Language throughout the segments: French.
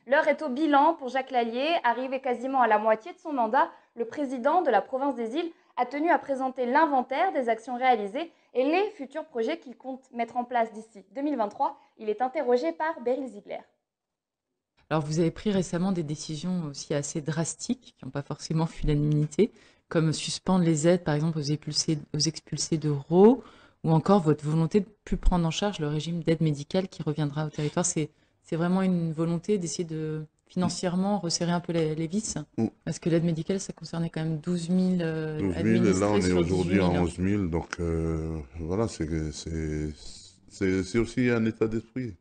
L'heure est au bilan pour Jacques Lallier. Arrivé quasiment à la moitié de son mandat, le président de la province des Îles a tenu à présenter l'inventaire des actions réalisées et les futurs projets qu'il compte mettre en place d'ici 2023. Il est interrogé par Beryl Ziegler. Alors, vous avez pris récemment des décisions aussi assez drastiques, qui n'ont pas forcément fui l'unanimité, comme suspendre les aides, par exemple, aux expulsés de Rho, ou encore votre volonté de ne plus prendre en charge le régime d'aide médicale qui reviendra au territoire. C'est vraiment une volonté d'essayer de financièrement resserrer un peu les vis, Mm. parce que l'aide médicale, ça concernait quand même 12 000 12 000, et là administrés on est sur 18 aujourd'hui à 000. 11 000, donc voilà, c'est aussi un état d'esprit.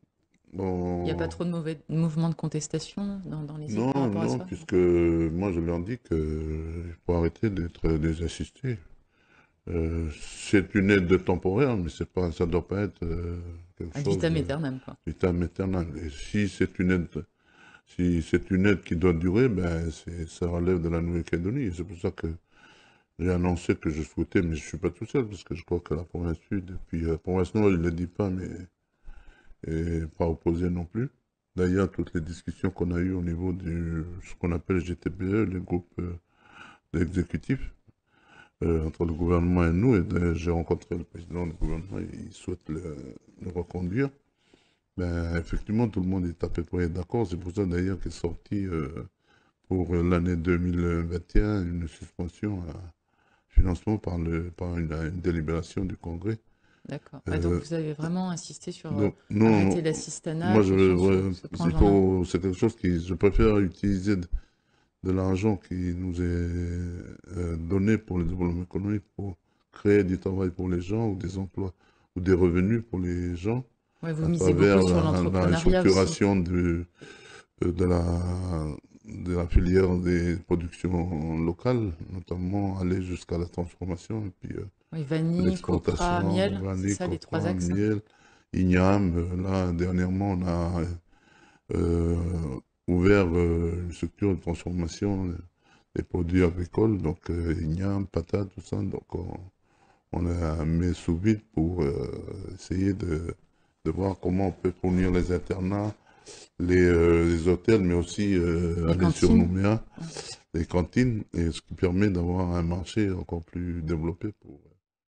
Il n'y a pas Bon, trop de mauvais mouvements de contestation dans les îles non, par rapport à non, ça? puisque moi je leur dis qu'il faut arrêter d'être des assistés. C'est une aide temporaire, mais c'est pas, ça doit pas être quelque Ad chose vitam de aeternam, quoi. vitam aeternam. Et si c'est une aide qui doit durer, ben ça relève de la Nouvelle-Calédonie. Et c'est pour ça que j'ai annoncé que je souhaitais, mais je suis pas tout seul, parce que je crois que la province sud, et puis la province nord, il ne le dit pas, mais et pas opposé non plus. D'ailleurs, toutes les discussions qu'on a eues au niveau de ce qu'on appelle GTPE, les groupes exécutifs, entre le gouvernement et nous, et j'ai rencontré le président du gouvernement, et il souhaite le reconduire. Ben, effectivement, tout le monde est à peu près d'accord. C'est pour ça d'ailleurs qu'est sorti pour l'année 2021 une suspension à financement par une délibération du Congrès. D'accord. Ah, donc Euh, vous avez vraiment insisté sur donc, non, arrêter l'assistanat, moi, attention sur ouais, se prendre en main. c'est quelque chose je préfère utiliser de l'argent qui nous est donné pour le développement économique, pour créer du travail pour les gens ou des emplois ou des revenus pour les gens Ouais, vous à misez travers beaucoup sur la l'entrepreneuriat aussi. structuration de la filière des productions locales, notamment aller jusqu'à la transformation et puis Oui, vanille, copra, l'exportation, miel, c'est vanille, ça les trois coprin, axes. miel, igname. Là, dernièrement, on a euh, ouvert une structure de transformation des produits agricoles, donc igname, patates, tout ça. Donc, on a mis sous vide pour essayer de voir comment on peut fournir les internats, les hôtels, mais aussi Les aller sur cantines. Nouméa, Ouais. les cantines, et ce qui permet d'avoir un marché encore plus développé pour